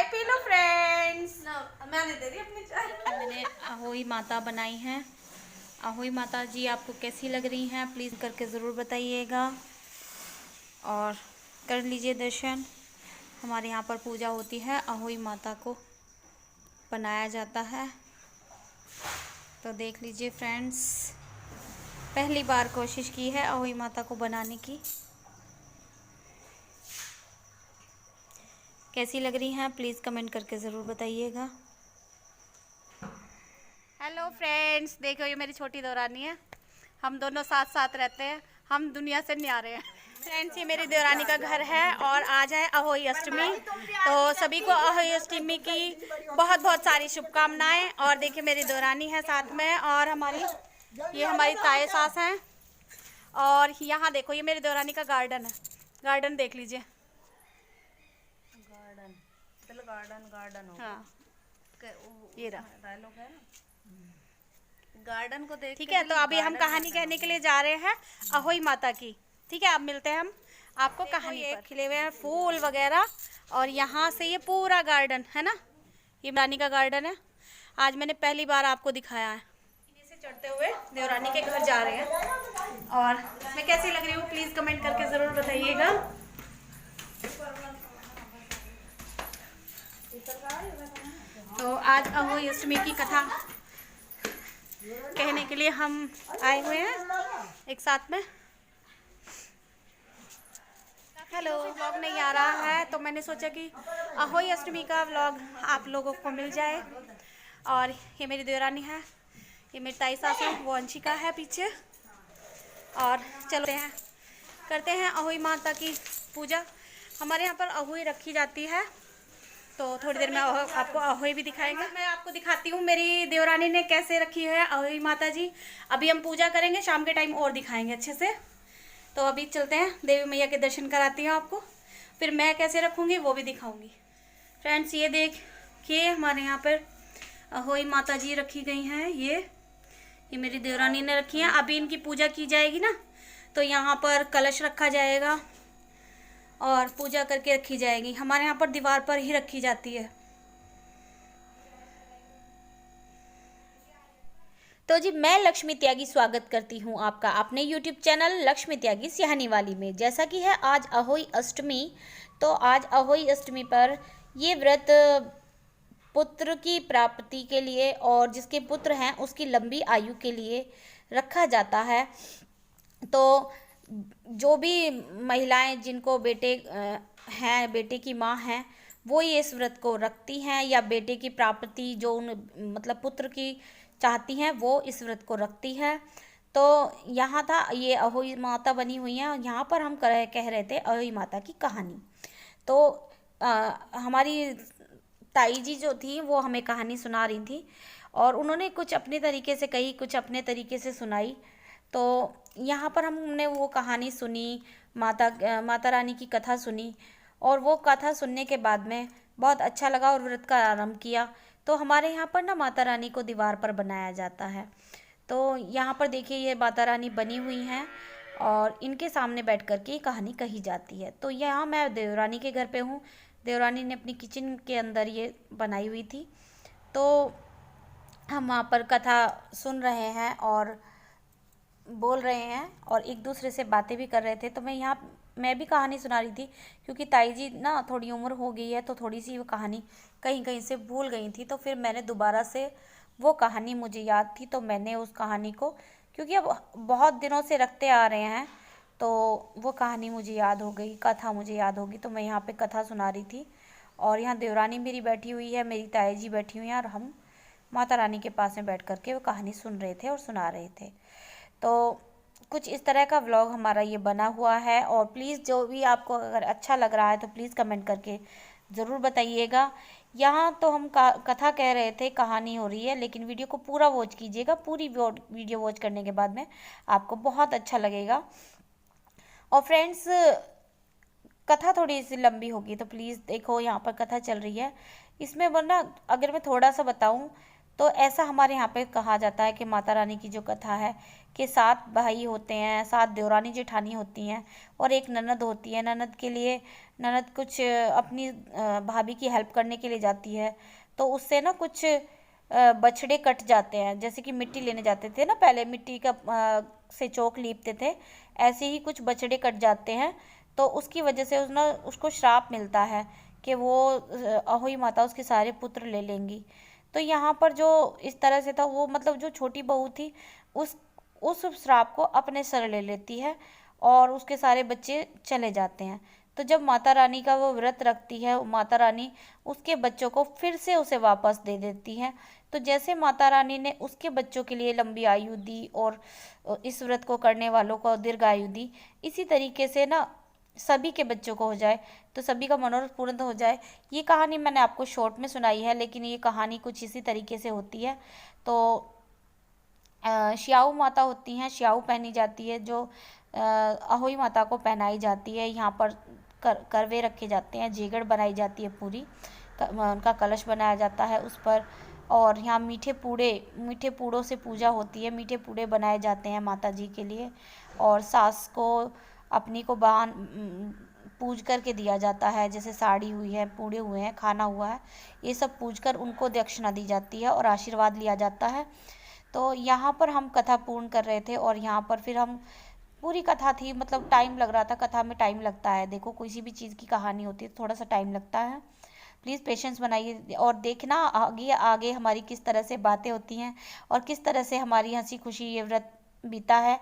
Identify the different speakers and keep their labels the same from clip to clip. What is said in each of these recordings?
Speaker 1: चाय P low friends. मैंने दे दी अपनी चाय।
Speaker 2: मैंने अहोई माता बनाई हैं। अहोई माता जी आपको कैसी लग रही हैं प्लीज़ करके ज़रूर बताइएगा और कर लीजिए दर्शन। हमारे यहाँ पर पूजा होती है, अहोई माता को बनाया जाता है। तो देख लीजिए फ्रेंड्स, पहली बार कोशिश की है अहोई माता को बनाने की। कैसी लग रही हैं प्लीज़ कमेंट करके ज़रूर बताइएगा।
Speaker 1: हेलो फ्रेंड्स, देखो ये मेरी छोटी देवरानी है। हम दोनों साथ साथ रहते हैं, हम दुनिया से न्यारे हैं। फ्रेंड्स, ये मेरी देवरानी का घर है और आज है अहोई अष्टमी। तो सभी को अहोई अष्टमी की बहुत बहुत सारी शुभकामनाएं। और देखिए मेरी देवरानी है साथ में, और ये हमारी ताए सास हैं। और यहाँ देखो ये मेरी देवरानी का गार्डन है, गार्डन देख लीजिए। गार्डन हो। हाँ, ये रहा डायलॉग है ना, गार्डन को देख। ठीक है, तो अभी हम कहानी कहने के लिए जा रहे हैं अहोई माता की। ठीक है, अब मिलते हैं हम आपको कहानी पर। खिले हुए हैं फूल वगैरह, और यहाँ से ये पूरा गार्डन है ना, ये रानी का गार्डन है। आज मैंने पहली बार आपको दिखाया है। से चढ़ते हुए देवरानी के घर जा रहे हैं, और मैं कैसी लग रही हूँ प्लीज कमेंट करके जरूर बताइएगा। तो आज अहोई अष्टमी की कथा कहने के लिए हम आए हुए हैं एक साथ में। हेलो, व्लॉग नहीं आ रहा है तो मैंने सोचा कि अहोई अष्टमी का व्लॉग आप लोगों को मिल जाए। और ये मेरी देवरानी है, ये मेरी ताई सास है, वो अंशिका है पीछे। और चलते हैं, करते हैं अहोई माता की पूजा। हमारे यहाँ पर अहोई रखी जाती है, तो थोड़ी देर में आपको अहोई भी दिखाएंगे। मैं आपको दिखाती हूँ मेरी देवरानी ने कैसे रखी है अहोई माता जी। अभी हम पूजा करेंगे, शाम के टाइम और दिखाएंगे अच्छे से। तो अभी चलते हैं, देवी मैया के दर्शन कराती हूँ आपको, फिर मैं कैसे रखूँगी वो भी दिखाऊँगी। फ्रेंड्स, ये देखिए हमारे यहाँ पर अहोई माता जी रखी गई हैं। ये मेरी देवरानी ने रखी है। अभी इनकी पूजा की जाएगी ना, तो यहाँ पर कलश रखा जाएगा और पूजा करके रखी जाएगी। हमारे यहाँ पर दीवार पर ही रखी जाती है। तो जी, मैं लक्ष्मी त्यागी स्वागत करती हूँ आपका अपने YouTube चैनल लक्ष्मी त्यागी सिहानी वाली में। जैसा कि है आज अहोई अष्टमी, तो आज अहोई अष्टमी पर ये व्रत पुत्र की प्राप्ति के लिए और जिसके पुत्र हैं उसकी लंबी आयु के लिए रखा जाता है। तो जो भी महिलाएं जिनको बेटे हैं, बेटे की माँ हैं, वो ये इस व्रत को रखती हैं, या बेटे की प्राप्ति जो मतलब पुत्र की चाहती हैं वो इस व्रत को रखती है। तो यहाँ था ये अहोई माता बनी हुई हैं, और यहाँ पर हम कह रहे थे अहोई माता की कहानी। तो हमारी ताई जी जो थी वो हमें कहानी सुना रही थी, और उन्होंने कुछ अपने तरीके से कही, कुछ अपने तरीके से सुनाई। तो यहाँ पर हमने वो कहानी सुनी, माता रानी की कथा सुनी, और वो कथा सुनने के बाद में बहुत अच्छा लगा और व्रत का आरंभ किया। तो हमारे यहाँ पर ना माता रानी को दीवार पर बनाया जाता है। तो यहाँ पर देखिए ये माता रानी बनी हुई हैं, और इनके सामने बैठ कर के कहानी कही जाती है। तो यहाँ मैं देवरानी के घर पे हूँ, देवरानी ने अपनी किचन के अंदर ये बनाई हुई थी। तो हम वहाँ पर कथा सुन रहे हैं और बोल रहे हैं, और एक दूसरे से बातें भी कर रहे थे। तो मैं भी कहानी सुना रही थी, क्योंकि ताई जी ना थोड़ी उम्र हो गई है, तो थोड़ी सी वो कहानी कहीं कहीं से भूल गई थी। तो फिर मैंने दोबारा से वो कहानी मुझे याद थी, तो मैंने उस कहानी को, क्योंकि अब बहुत दिनों से रखते आ रहे हैं, तो वो कहानी मुझे याद हो गई, कथा मुझे याद होगी, तो मैं यहाँ पे कथा सुना रही थी। और यहाँ देवरानी मेरी बैठी हुई है, मेरी ताई जी बैठी हुई हैं, और हम माता रानी के पास में बैठ करके वो कहानी सुन रहे थे और सुना रहे थे। तो कुछ इस तरह का व्लॉग हमारा ये बना हुआ है। और प्लीज़ जो भी आपको अगर अच्छा लग रहा है तो प्लीज़ कमेंट करके ज़रूर बताइएगा। यहाँ तो हम कथा कह रहे थे, कहानी हो रही है, लेकिन वीडियो को पूरा वॉच कीजिएगा। पूरी वीडियो वॉच करने के बाद में आपको बहुत अच्छा लगेगा। और फ्रेंड्स, कथा थोड़ी सी लंबी होगी, तो प्लीज़ देखो यहाँ पर कथा चल रही है। इसमें वरना अगर मैं थोड़ा सा बताऊँ तो ऐसा हमारे यहाँ पे कहा जाता है कि माता रानी की जो कथा है कि 7 भाई होते हैं, 7 देवरानी जेठानी होती हैं और एक ननद होती है। ननद के लिए ननद कुछ अपनी भाभी की हेल्प करने के लिए जाती है, तो उससे ना कुछ बछड़े कट जाते हैं। जैसे कि मिट्टी लेने जाते थे ना, पहले मिट्टी का से चौक लीपते थे, ऐसे ही कुछ बछड़े कट जाते हैं। तो उसकी वजह से उसको श्राप मिलता है कि वो अहोई माता उसके सारे पुत्र ले लेंगी। तो यहाँ पर जो इस तरह से था, वो मतलब जो छोटी बहू थी उस श्राप को अपने सर ले लेती है और उसके सारे बच्चे चले जाते हैं। तो जब माता रानी का वो व्रत रखती है, माता रानी उसके बच्चों को फिर से उसे वापस दे देती है। तो जैसे माता रानी ने उसके बच्चों के लिए लंबी आयु दी और इस व्रत को करने वालों को दीर्घ आयु दी, इसी तरीके से ना सभी के बच्चों को हो जाए, तो सभी का मनोरथ पूर्ण हो जाए। ये कहानी मैंने आपको शॉर्ट में सुनाई है, लेकिन ये कहानी कुछ इसी तरीके से होती है। तो श्याऊ माता होती हैं, श्याऊ पहनी जाती है, जो अहोई माता को पहनाई जाती है। यहाँ पर करवे रखे जाते हैं, जेगड़ बनाई जाती है पूरी, उनका कलश बनाया जाता है उस पर। और यहाँ मीठे पूड़ों से पूजा होती है, मीठे पूड़े बनाए जाते हैं माता जी के लिए। और सास को अपनी को पूज करके दिया जाता है, जैसे साड़ी हुई है, पूड़े हुए हैं, खाना हुआ है, ये सब पूज कर उनको दक्षिणा दी जाती है और आशीर्वाद लिया जाता है। तो यहाँ पर हम कथा पूर्ण कर रहे थे और यहाँ पर फिर हम पूरी कथा थी, मतलब टाइम लग रहा था। कथा में टाइम लगता है, देखो किसी भी चीज़ की कहानी होती है तो थोड़ा सा टाइम लगता है। प्लीज़ पेशेंस बनाइए और देखना आगे आगे हमारी किस तरह से बातें होती हैं और किस तरह से हमारी हंसी खुशी ये व्रत बीता है।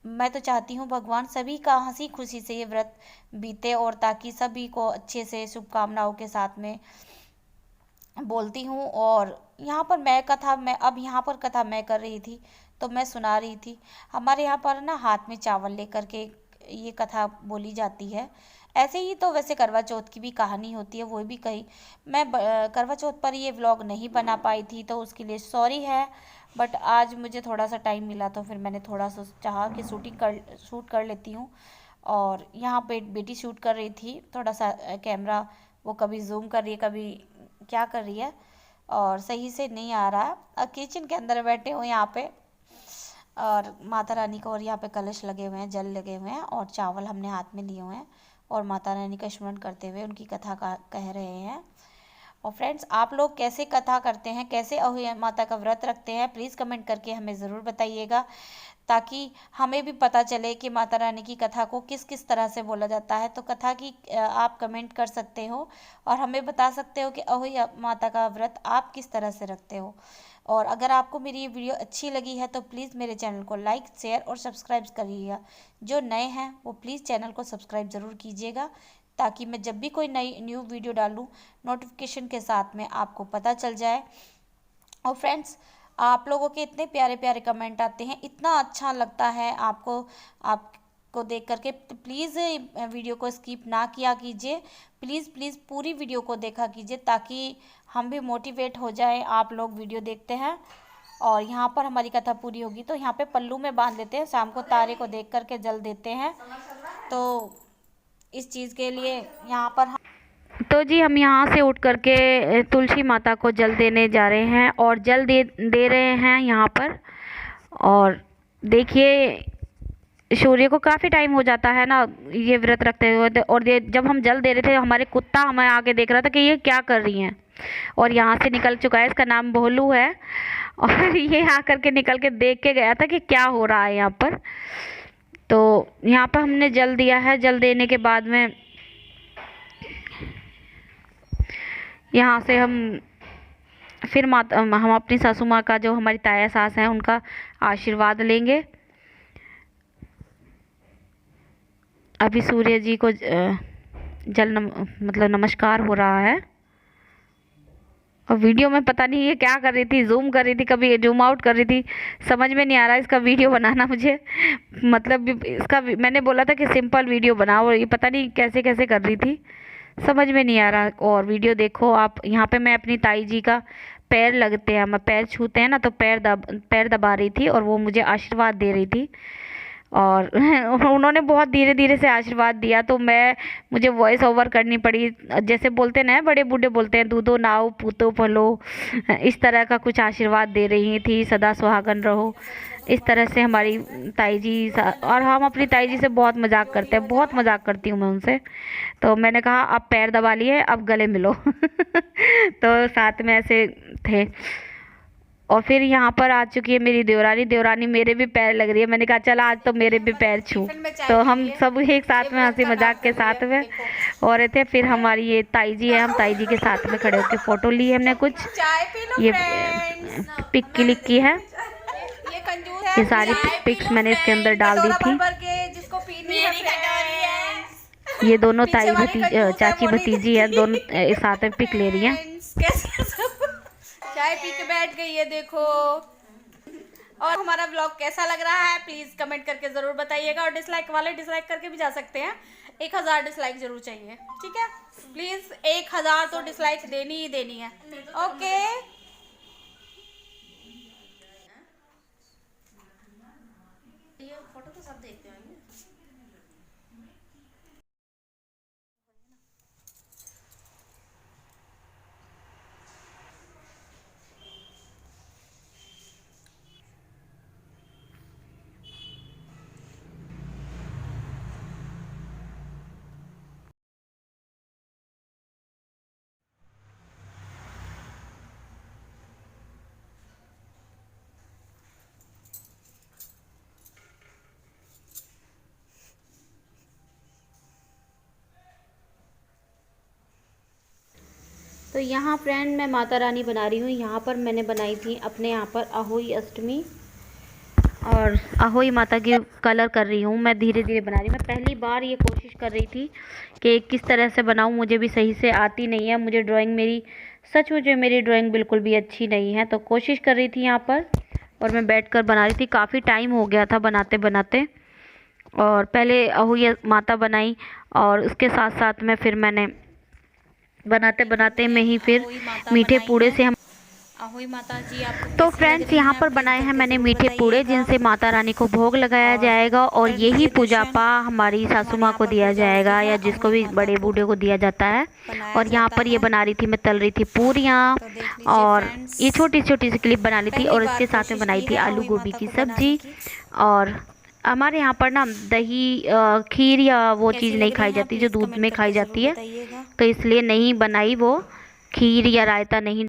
Speaker 1: मैं तो चाहती हूँ भगवान सभी का हंसी खुशी से ये व्रत बीते, और ताकि सभी को अच्छे से शुभकामनाओं के साथ में बोलती हूँ। और यहाँ पर यहाँ पर कथा मैं कर रही थी, तो मैं सुना रही थी। हमारे यहाँ पर ना हाथ में चावल लेकर के ये कथा बोली जाती है। ऐसे ही तो वैसे करवा चौथ की भी कहानी होती है, वो भी कही। मैं करवा चौथ पर ये व्लॉग नहीं बना पाई थी, तो उसके लिए सॉरी है। बट आज मुझे थोड़ा सा टाइम मिला, तो फिर मैंने थोड़ा सा चाहा कि शूट कर लेती हूँ। और यहाँ पे बेटी शूट कर रही थी, थोड़ा सा कैमरा वो कभी जूम कर रही है, कभी क्या कर रही है, और सही से नहीं आ रहा। अब किचन के अंदर बैठे हो यहाँ पे, और माता रानी को, और यहाँ पे कलश लगे हुए हैं, जल लगे हुए हैं और चावल हमने हाथ में लिए हुए हैं और माता रानी का स्मरण करते हुए उनकी कथा का कह रहे हैं। और फ्रेंड्स, आप लोग कैसे कथा करते हैं, कैसे अहोई माता का व्रत रखते हैं, प्लीज़ कमेंट करके हमें ज़रूर बताइएगा, ताकि हमें भी पता चले कि माता रानी की कथा को किस किस तरह से बोला जाता है। तो कथा की आप कमेंट कर सकते हो और हमें बता सकते हो कि अहोई माता का व्रत आप किस तरह से रखते हो। और अगर आपको मेरी ये वीडियो अच्छी लगी है तो प्लीज़ मेरे चैनल को लाइक, शेयर और सब्सक्राइब करिएगा। जो नए हैं वो प्लीज़ चैनल को सब्सक्राइब ज़रूर कीजिएगा, ताकि मैं जब भी कोई न्यू वीडियो डालूँ नोटिफिकेशन के साथ में आपको पता चल जाए। और फ्रेंड्स, आप लोगों के इतने प्यारे प्यारे कमेंट आते हैं, इतना अच्छा लगता है आपको देख करके। तो प्लीज़ वीडियो को स्किप ना किया कीजिए, प्लीज़ पूरी वीडियो को देखा कीजिए, ताकि हम भी मोटिवेट हो जाए। आप लोग वीडियो देखते हैं और यहाँ पर हमारी कथा पूरी होगी तो यहाँ पे पल्लू में बांध लेते हैं, शाम को तारे को देख करके जल देते हैं। तो इस चीज़ के लिए यहाँ पर तो जी हम यहाँ से उठ करके तुलसी माता को जल देने जा रहे हैं और जल दे रहे हैं यहाँ पर। और देखिए सूर्य को काफ़ी टाइम हो जाता है ना ये व्रत रखते हुए, और जब हम जल दे रहे थे हमारे कुत्ता हमें आके देख रहा था कि ये क्या कर रही हैं, और यहाँ से निकल चुका है, इसका नाम भोलू है। और ये आकर के निकल के देख के गया था कि क्या हो रहा है यहाँ पर। तो यहाँ पर हमने जल दिया है। जल देने के बाद में यहाँ से हम अपनी सासू माँ का, जो हमारी ताया सास हैं, उनका आशीर्वाद लेंगे। अभी सूर्य जी को मतलब नमस्कार हो रहा है। और वीडियो में पता नहीं ये क्या कर रही थी, जूम कर रही थी, कभी जूम आउट कर रही थी, समझ में नहीं आ रहा इसका वीडियो बनाना मुझे। मतलब इसका मैंने बोला था कि सिंपल वीडियो बनाओ, और ये पता नहीं कैसे कैसे कर रही थी, समझ में नहीं आ रहा। और वीडियो देखो आप, यहाँ पे मैं अपनी ताई जी का पैर लगते हैं, मैं पैर छूते हैं ना, तो पैर दबा रही थी और वो मुझे आशीर्वाद दे रही थी। और उन्होंने बहुत धीरे धीरे से आशीर्वाद दिया, तो मुझे वॉइस ओवर करनी पड़ी। जैसे बोलते ना, बड़े बूढ़े बोलते हैं, दूधो नाव पूतो फलो, इस तरह का कुछ आशीर्वाद दे रही थी, सदा सुहागन रहो। इस तरह से हमारी ताई जी, और हम अपनी ताई जी से बहुत मजाक करते हैं, बहुत मजाक करती हूँ मैं उनसे। तो मैंने कहा अब पैर दबा लिए, अब गले मिलो। तो साथ में ऐसे थे। और फिर यहाँ पर आ चुकी है मेरी देवरानी मेरे भी पैर लग रही है। मैंने कहा चल आज तो मेरे भी पैर छू। तो हम सब एक साथ में हंसी मजाक के साथ में हो रहे थे। फिर हमारी ये ताई जी है, हम ताई जी के साथ में खड़े होकर फोटो ली है हमने कुछ। ये पिक क्लिक की है, ये सारी पिक्स मैंने इसके अंदर डाल दी थी। ये दोनों चाची भतीजी है, दोनों साथ में पिक ले रही हैं।
Speaker 2: चाय पी के बैठ गई है देखो। और हमारा व्लॉग कैसा लग रहा है प्लीज कमेंट करके जरूर बताइएगा। और डिसलाइक वाले डिसलाइक करके भी जा सकते हैं। 1000 डिसलाइक जरूर चाहिए, ठीक है? प्लीज 1000 तो डिसलाइक देनी ही देनी है। ओके, ये फोटो तो सब देखते होंगे।
Speaker 1: तो यहाँ फ्रेंड मैं माता रानी बना रही हूँ। यहाँ पर मैंने बनाई थी अपने यहाँ पर अहोई अष्टमी, और अहोई माता की कलर कर रही हूँ मैं, धीरे धीरे बना रही हूँ। मैं पहली बार ये कोशिश कर रही थी कि किस तरह से बनाऊँ, मुझे भी सही से आती नहीं है। मुझे ड्राइंग मेरी सचमुच में मेरी ड्राइंग बिल्कुल भी अच्छी नहीं है। तो कोशिश कर रही थी यहाँ पर, और मैं बैठकर बना रही थी। काफ़ी टाइम हो गया था बनाते बनाते, और पहले अहोई माता बनाई, और उसके साथ साथ में फिर मैंने बनाते बनाते में ही फिर मीठे पूड़े से हम
Speaker 2: अहोई माता जी आपको
Speaker 1: तो
Speaker 2: कैसी
Speaker 1: फ्रेंड्स
Speaker 2: लग रही
Speaker 1: यहाँ
Speaker 2: हैं,
Speaker 1: पर
Speaker 2: प्लीज
Speaker 1: बनाए हैं
Speaker 2: करके
Speaker 1: मैंने
Speaker 2: जरूर
Speaker 1: मीठे पूड़े,
Speaker 2: बताइएगा।
Speaker 1: जिनसे माता रानी को भोग लगाया जाएगा, और
Speaker 2: कर
Speaker 1: यही
Speaker 2: लीजिए
Speaker 1: पूजा
Speaker 2: दर्शन।
Speaker 1: पा हमारी सासू
Speaker 2: हमारे
Speaker 1: माँ
Speaker 2: यहाँ
Speaker 1: को
Speaker 2: पर
Speaker 1: दिया
Speaker 2: पूजा
Speaker 1: जाएगा,
Speaker 2: होती है,
Speaker 1: या जिसको
Speaker 2: अहोई
Speaker 1: भी
Speaker 2: माता
Speaker 1: बड़े
Speaker 2: को
Speaker 1: बूढ़े को दिया जाता है।
Speaker 2: बनाया
Speaker 1: और यहाँ
Speaker 2: जाता
Speaker 1: पर ये
Speaker 2: है।
Speaker 1: बना रही थी, मैं तल रही थी पूरियाँ,
Speaker 2: तो देख लीजिए
Speaker 1: और
Speaker 2: फ्रेंड्स,
Speaker 1: ये छोटी छोटी सी क्लिप बना ली थी।
Speaker 2: पहली
Speaker 1: और
Speaker 2: बार
Speaker 1: इसके साथ में
Speaker 2: कोशिश
Speaker 1: बनाई
Speaker 2: की
Speaker 1: थी
Speaker 2: है
Speaker 1: आलू
Speaker 2: अहोई
Speaker 1: गोभी
Speaker 2: माता
Speaker 1: की
Speaker 2: को बनाने
Speaker 1: सब्जी।
Speaker 2: की।
Speaker 1: और हमारे यहाँ पर ना दही खीर या वो
Speaker 2: कैसी
Speaker 1: चीज़
Speaker 2: लग
Speaker 1: नहीं
Speaker 2: रही
Speaker 1: खाई
Speaker 2: हैं
Speaker 1: जाती जो
Speaker 2: प्लीज
Speaker 1: दूध
Speaker 2: कमेंट
Speaker 1: में
Speaker 2: करके
Speaker 1: खाई
Speaker 2: जरूर
Speaker 1: जाती है,
Speaker 2: बताइएगा।
Speaker 1: तो इसलिए नहीं बनाई वो खीर या रायता नहीं